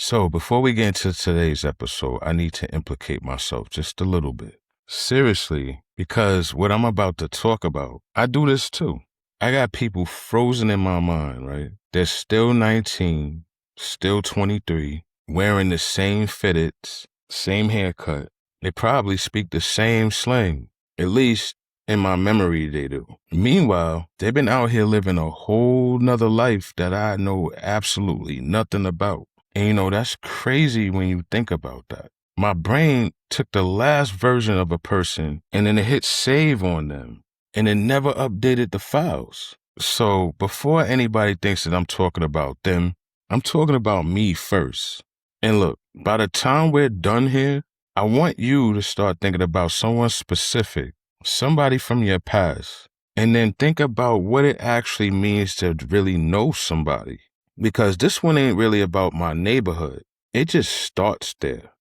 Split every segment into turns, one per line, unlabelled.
So before we get into today's episode, I need to implicate myself just a little bit. Seriously, because what I'm about to talk about, I do this too. I got people frozen in my mind, right? They're still 19, still 23, wearing the same fitteds, same haircut. They probably speak the same slang. At least in my memory, they do. Meanwhile, they've been out here living a whole nother life that I know absolutely nothing about. And that's crazy when you think about that. My brain took the last version of a person and then it hit save on them and it never updated the files. So before anybody thinks that I'm talking about them, I'm talking about me first. And look, by the time we're done here, I want you to start thinking about someone specific, somebody from your past, and then think about what it actually means to really know somebody. Because this one ain't really about my neighborhood. It just starts there.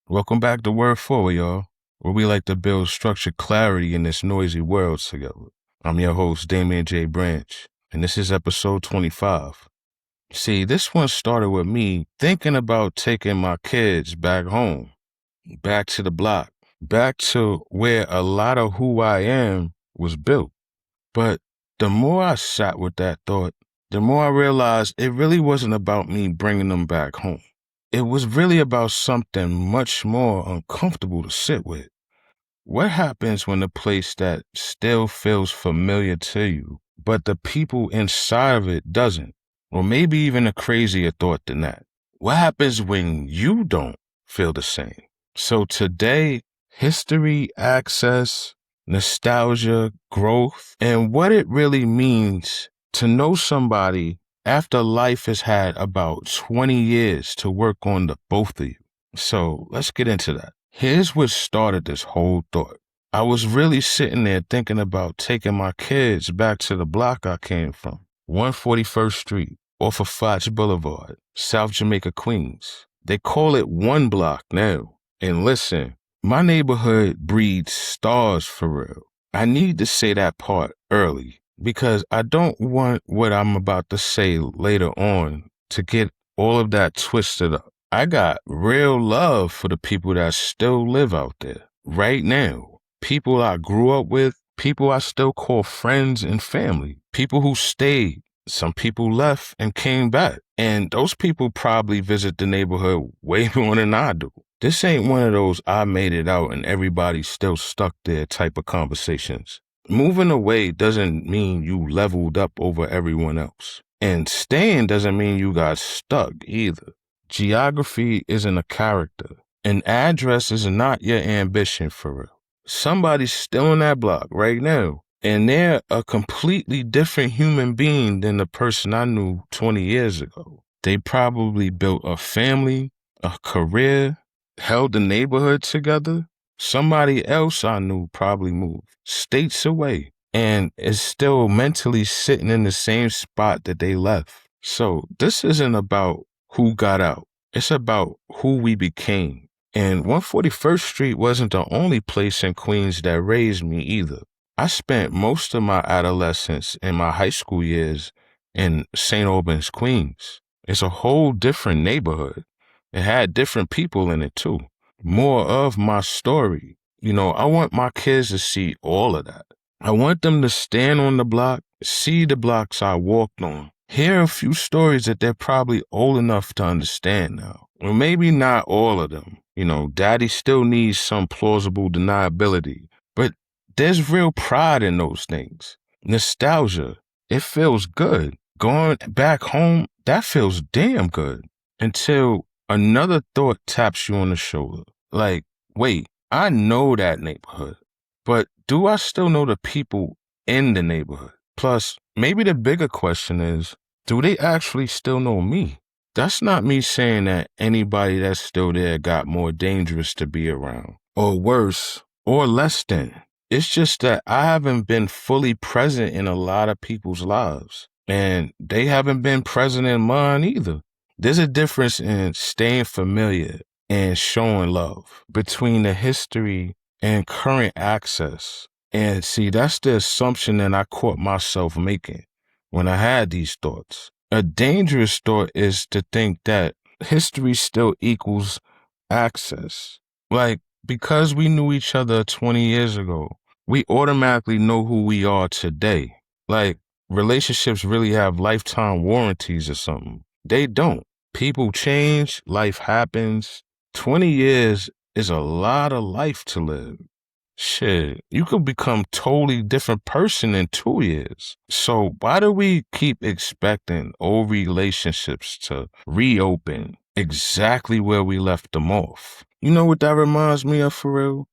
Welcome back to Word Forward, y'all, where we like to build structured clarity in this noisy world together. I'm your host, Damien J and this is episode 25. See, this one started with me thinking about taking my kids back home, back to the block, back to where a lot of who I am was built. But the more I sat with that thought, the more I realized it really wasn't about me bringing them back home. It was really about something much more uncomfortable to sit with. What happens when a place that still feels familiar to you, but the people inside of it doesn't? Or maybe even a crazier thought than that. What happens when you don't feel the same? So today, history, access, nostalgia, growth, and what it really means to know somebody after life has had about 20 years to work on the both of you. So let's get into that. Here's what started this whole thought. I was really sitting there thinking about taking my kids back to the block I came from, 141st Street, off of Fox Boulevard, South Jamaica, Queens. They call it one block now. And listen, my neighborhood breeds stars for real. I need to say that part early because I don't want what I'm about to say later on to get all of that twisted up. I got real love for the people that still live out there right now. People I grew up with, people I still call friends and family, people who stayed. Some people left and came back, and those people probably visit the neighborhood way more than I do. This ain't one of those I made it out and everybody's still stuck there type of conversations. Moving away doesn't mean you leveled up over everyone else. And staying doesn't mean you got stuck either. Geography isn't a character. An address is not your ambition for real. Somebody's still in that block right now, and they're a completely different human being than the person I knew 20 years ago. They probably built a family, a career, held the neighborhood together. Somebody else I knew probably moved states away and is still mentally sitting in the same spot that they left. So this isn't about who got out. It's about who we became. And 141st Street wasn't the only place in Queens that raised me either. I spent most of my adolescence and my high school years in St. Albans, Queens. It's a whole different neighborhood. It had different people in it too. More of my story. I want my kids to see all of that. I want them to stand on the block, see the blocks I walked on, hear a few stories that they're probably old enough to understand now. Or maybe not all of them. Daddy still needs some plausible deniability. But there's real pride in those things. Nostalgia. It feels good. Going back home, that feels damn good. Until another thought taps you on the shoulder. Like, wait, I know that neighborhood. But do I still know the people in the neighborhood? Plus, maybe the bigger question is, do they actually still know me? That's not me saying that anybody that's still there got more dangerous to be around, or worse, or less than. It's just that I haven't been fully present in a lot of people's lives, and they haven't been present in mine either. There's a difference in staying familiar and showing love between the history and current access. And see, that's the assumption that I caught myself making. when I had these thoughts. A dangerous thought is to think that history still equals access. Like, because we knew each other 20 years ago, we automatically know who we are today. Like, relationships really have lifetime warranties or something. They don't. People change, life happens. 20 years is a lot of life to live. Shit, you could become totally different person in 2 years. So why do we keep expecting old relationships to reopen exactly where we left them off? You know what that reminds me of for real?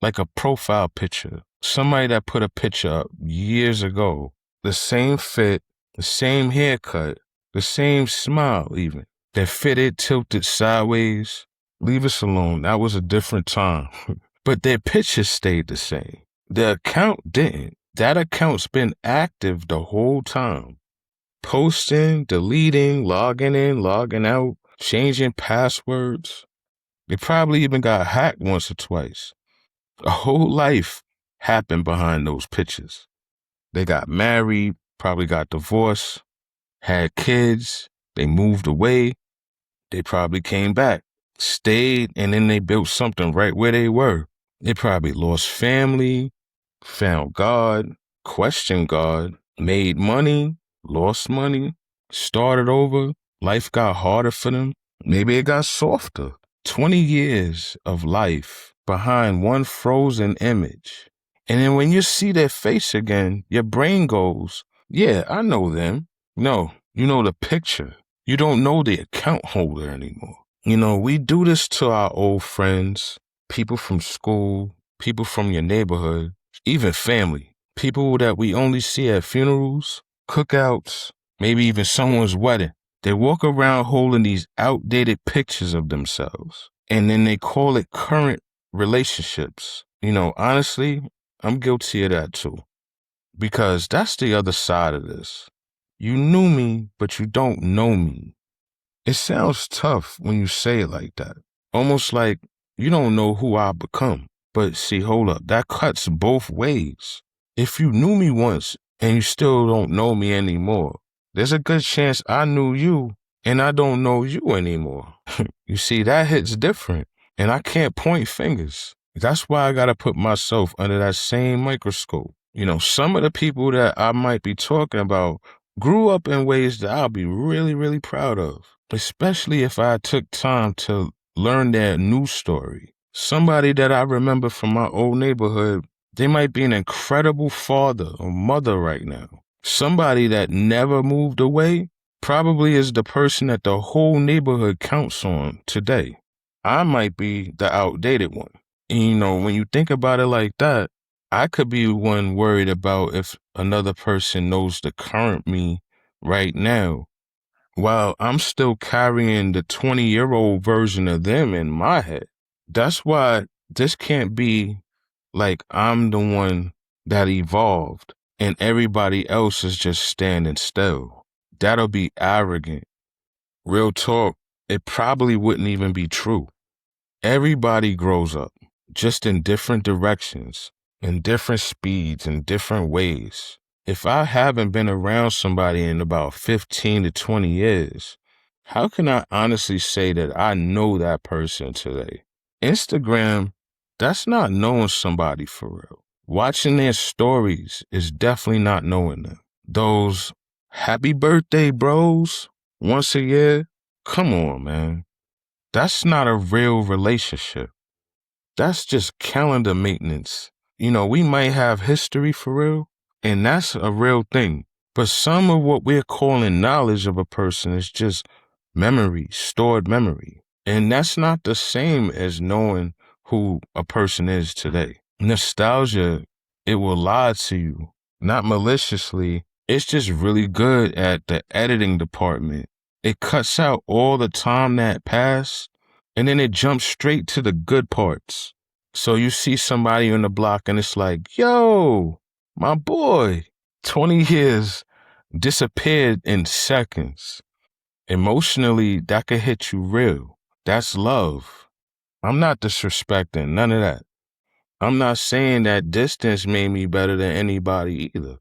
Like a profile picture. Somebody that put a picture up years ago. The same fit, the same haircut, the same smile even. That fitted, tilted sideways. Leave us alone. That was a different time. But their picture stayed the same. The account didn't. That account's been active the whole time. Posting, deleting, logging in, logging out, changing passwords. They probably even got hacked once or twice. A whole life happened behind those pictures. They got married, probably got divorced, had kids, they moved away, they probably came back, stayed, and then they built something right where they were. They probably lost family, found God, questioned God, made money, lost money, started over. Life got harder for them. Maybe it got softer. 20 years of life behind one frozen image. And then when you see their face again, your brain goes, yeah, I know them. No, you know the picture. You don't know the account holder anymore. You know, we do this to our old friends, people from school, people from your neighborhood, even family, people that we only see at funerals, cookouts, maybe even someone's wedding. They walk around holding these outdated pictures of themselves, and then they call it current relationships. You know, honestly, I'm guilty of that too, because that's the other side of this. You knew me, but you don't know me. It sounds tough when you say it like that. Almost like you don't know who I've become. But see, hold up, that cuts both ways. If you knew me once and you still don't know me anymore, there's a good chance I knew you and I don't know you anymore. You see, that hits different. And I can't point fingers. That's why I gotta put myself under that same microscope. You know, some of the people that I might be talking about grew up in ways that I'll be really, really proud of, especially if I took time to learn their new story. Somebody that I remember from my old neighborhood, they might be an incredible father or mother right now. Somebody that never moved away probably is the person that the whole neighborhood counts on today. I might be the outdated one. And you know, when you think about it like that, I could be one worried about if another person knows the current me right now, while I'm still carrying the 20-year-old version of them in my head. That's why this can't be like I'm the one that evolved and everybody else is just standing still. That'll be arrogant. Real talk, it probably wouldn't even be true. Everybody grows up, just in different directions, in different speeds, in different ways. If I haven't been around somebody in about 15 to 20 years, how can I honestly say that I know that person today? Instagram, that's not knowing somebody for real. Watching their stories is definitely not knowing them. Those happy birthday bros once a year, come on, man. That's not a real relationship. That's just calendar maintenance. You know, we might have history for real, and that's a real thing. But some of what we're calling knowledge of a person is just memory, stored memory. And that's not the same as knowing who a person is today. Nostalgia, it will lie to you, not maliciously. It's just really good at the editing department. It cuts out all the time that passed, and then it jumps straight to the good parts. So you see somebody on the block and it's like, yo, my boy, 20 years disappeared in seconds. Emotionally, that could hit you real. That's love. I'm not disrespecting none of that. I'm not saying that distance made me better than anybody either.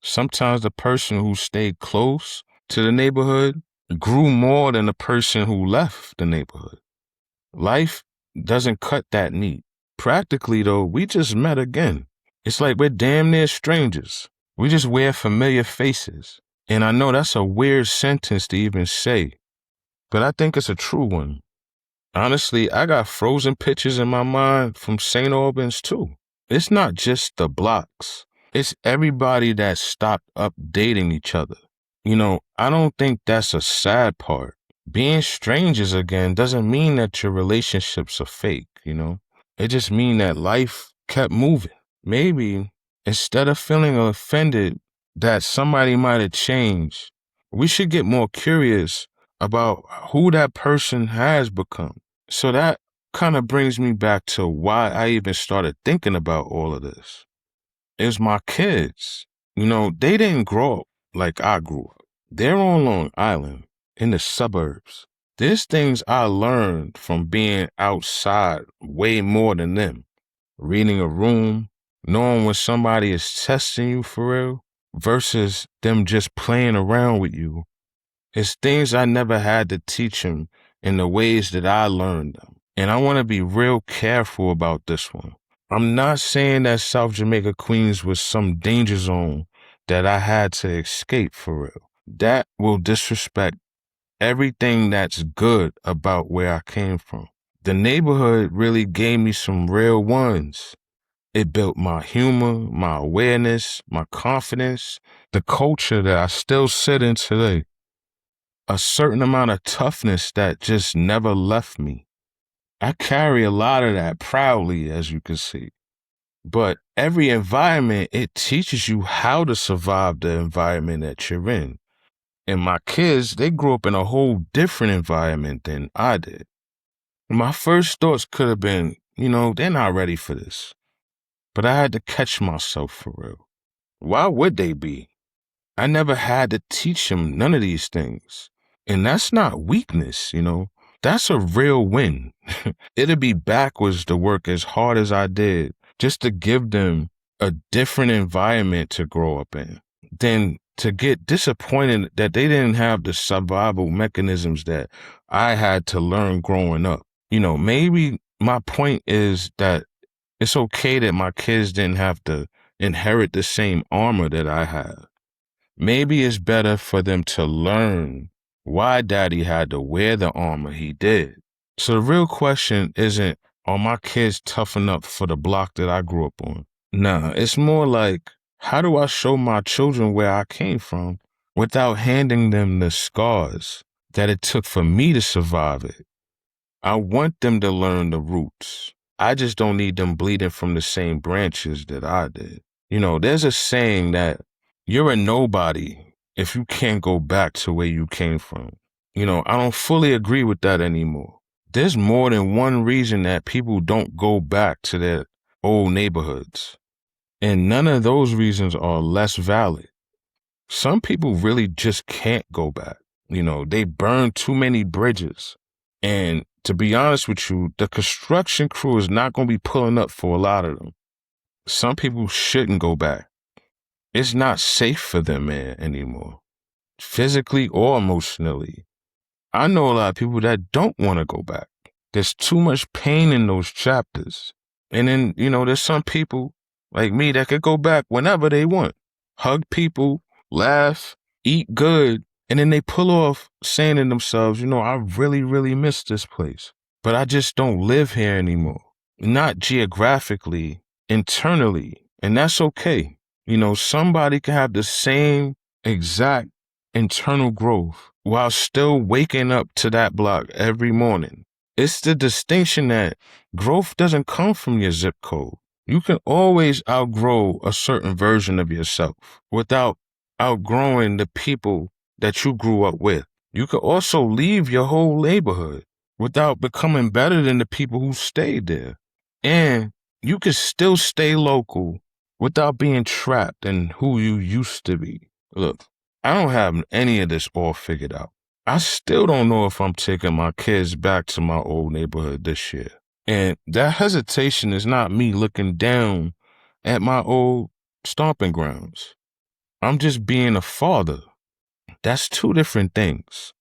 Sometimes the person who stayed close to the neighborhood grew more than the person who left the neighborhood. Life doesn't cut that neat. Practically, though, we just met again. It's like we're damn near strangers. We just wear familiar faces. And I know that's a weird sentence to even say, but I think it's a true one. Honestly, I got frozen pictures in my mind from St. Albans, too. It's not just the blocks. It's everybody that stopped updating each other. I don't think that's a sad part. Being strangers again doesn't mean that your relationships are fake. It just means that life kept moving. Maybe instead of feeling offended that somebody might have changed, we should get more curious about who that person has become. So that kind of brings me back to why I even started thinking about all of this. It was my kids. They didn't grow up like I grew up. They're on Long Island, in the suburbs. There's things I learned from being outside way more than them. Reading a room, knowing when somebody is testing you for real, versus them just playing around with you. It's things I never had to teach them in the ways that I learned them. And I want to be real careful about this one. I'm not saying that South Jamaica, Queens was some danger zone that I had to escape for real. That will disrespect everything that's good about where I came from. The neighborhood really gave me some real ones. It built my humor, my awareness, my confidence, the culture that I still sit in today. A certain amount of toughness that just never left me. I carry a lot of that proudly, as you can see. But every environment, it teaches you how to survive the environment that you're in. And my kids, they grew up in a whole different environment than I did. My first thoughts could have been, they're not ready for this. But I had to catch myself for real. Why would they be? I never had to teach them none of these things. And that's not weakness, That's a real win. It'd be backwards to work as hard as I did just to give them a different environment to grow up in, than to get disappointed that they didn't have the survival mechanisms that I had to learn growing up. Maybe my point is that it's okay that my kids didn't have to inherit the same armor that I have. Maybe it's better for them to learn why daddy had to wear the armor he did. So the real question isn't, are my kids tough enough for the block that I grew up on? Nah, it's more like, how do I show my children where I came from without handing them the scars that it took for me to survive it? I want them to learn the roots. I just don't need them bleeding from the same branches that I did. There's a saying that you're a nobody if you can't go back to where you came from. I don't fully agree with that anymore. There's more than one reason that people don't go back to their old neighborhoods. And none of those reasons are less valid. Some people really just can't go back. They burn too many bridges. And to be honest with you, the construction crew is not going to be pulling up for a lot of them. Some people shouldn't go back. It's not safe for them, man, anymore, physically or emotionally. I know a lot of people that don't want to go back. There's too much pain in those chapters. And then, there's some people like me that could go back whenever they want. Hug people, laugh, eat good, and then they pull off saying to themselves, I really, really miss this place. But I just don't live here anymore. Not geographically, internally. And that's okay. Somebody can have the same exact internal growth while still waking up to that block every morning. It's the distinction that growth doesn't come from your zip code. You can always outgrow a certain version of yourself without outgrowing the people that you grew up with. You can also leave your whole neighborhood without becoming better than the people who stayed there. And you can still stay local without being trapped in who you used to be. Look, I don't have any of this all figured out. I still don't know if I'm taking my kids back to my old neighborhood this year. And that hesitation is not me looking down at my old stomping grounds. I'm just being a father. That's two different things.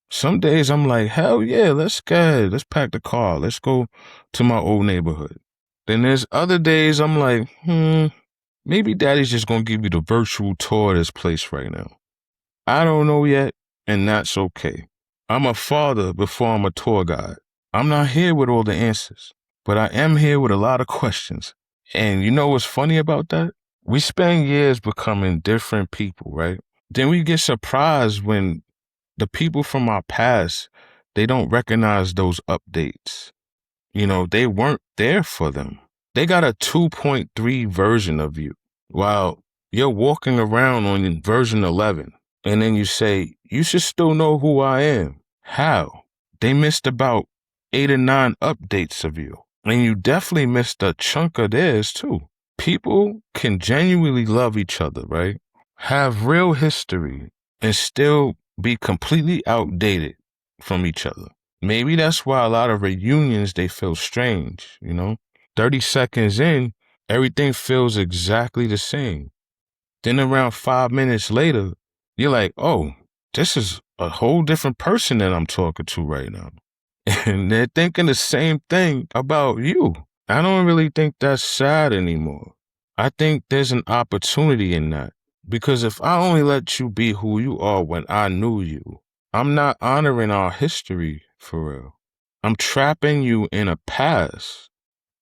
Some days I'm like, hell yeah, let's go. Let's pack the car. Let's go to my old neighborhood. Then there's other days I'm like, maybe daddy's just going to give you the virtual tour of this place right now. I don't know yet, and that's okay. I'm a father before I'm a tour guide. I'm not here with all the answers, but I am here with a lot of questions. And you know what's funny about that? We spend years becoming different people, right? Then we get surprised when the people from our past, they don't recognize those updates. You know, they weren't there for them. They got a 2.3 version of you while you're walking around on version 11. And then you say, you should still know who I am. How? They missed about 8 or 9 updates of you. And you definitely missed a chunk of theirs too. People can genuinely love each other, right? Have real history and still be completely outdated from each other. Maybe that's why a lot of reunions, they feel strange, 30 seconds in, everything feels exactly the same. Then around 5 minutes later, you're like, oh, this is a whole different person that I'm talking to right now. And they're thinking the same thing about you. I don't really think that's sad anymore. I think there's an opportunity in that. Because if I only let you be who you are when I knew you, I'm not honoring our history for real. I'm trapping you in a past.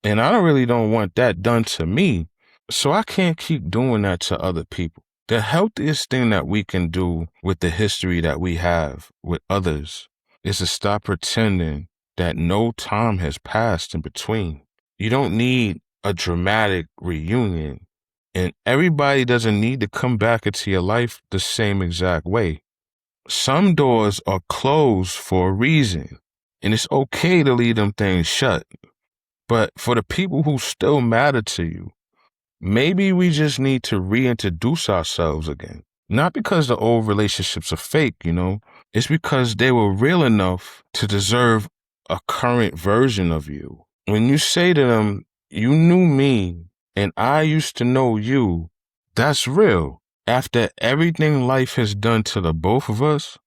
And I don't want that done to me. So I can't keep doing that to other people. The healthiest thing that we can do with the history that we have with others is to stop pretending that no time has passed in between. You don't need a dramatic reunion, and everybody doesn't need to come back into your life the same exact way. Some doors are closed for a reason, and it's okay to leave them things shut. But for the people who still matter to you, maybe we just need to reintroduce ourselves again. Not because the old relationships are fake, It's because they were real enough to deserve a current version of you. When you say to them, you knew me and I used to know you, that's real. After everything life has done to the both of us,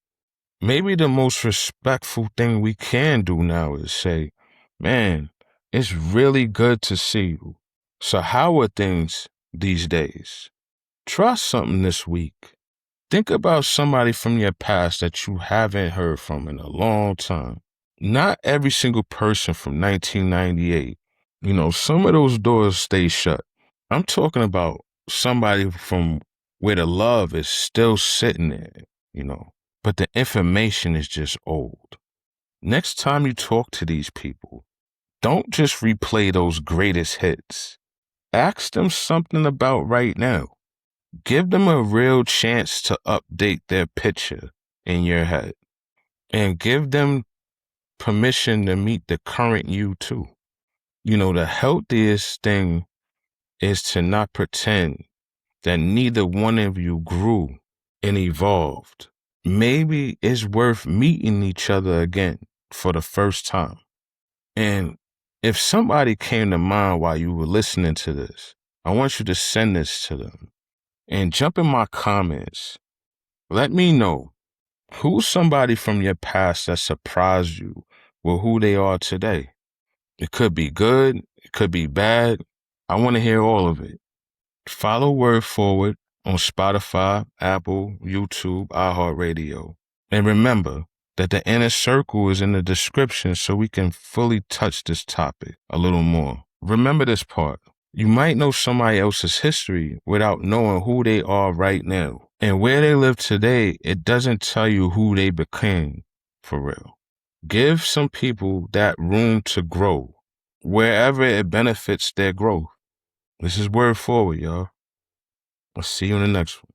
maybe the most respectful thing we can do now is say, man, it's really good to see you. So how are things these days? Try something this week. Think about somebody from your past that you haven't heard from in a long time. Not every single person from 1998. Some of those doors stay shut. I'm talking about somebody from where the love is still sitting there, but the information is just old. Next time you talk to these people, don't just replay those greatest hits. Ask them something about right now. Give them a real chance to update their picture in your head. And give them permission to meet the current you too. The healthiest thing is to not pretend that neither one of you grew and evolved. Maybe it's worth meeting each other again for the first time. And if somebody came to mind while you were listening to this, I want you to send this to them. And jump in my comments. Let me know who's somebody from your past that surprised you with who they are today. It could be good. It could be bad. I want to hear all of it. Follow Word Forward on Spotify, Apple, YouTube, iHeartRadio. And remember that the inner circle is in the description so we can fully touch this topic a little more. Remember this part. You might know somebody else's history without knowing who they are right now. And where they live today, it doesn't tell you who they became for real. Give some people that room to grow wherever it benefits their growth. This is Word Forward, y'all. I'll see you in the next one.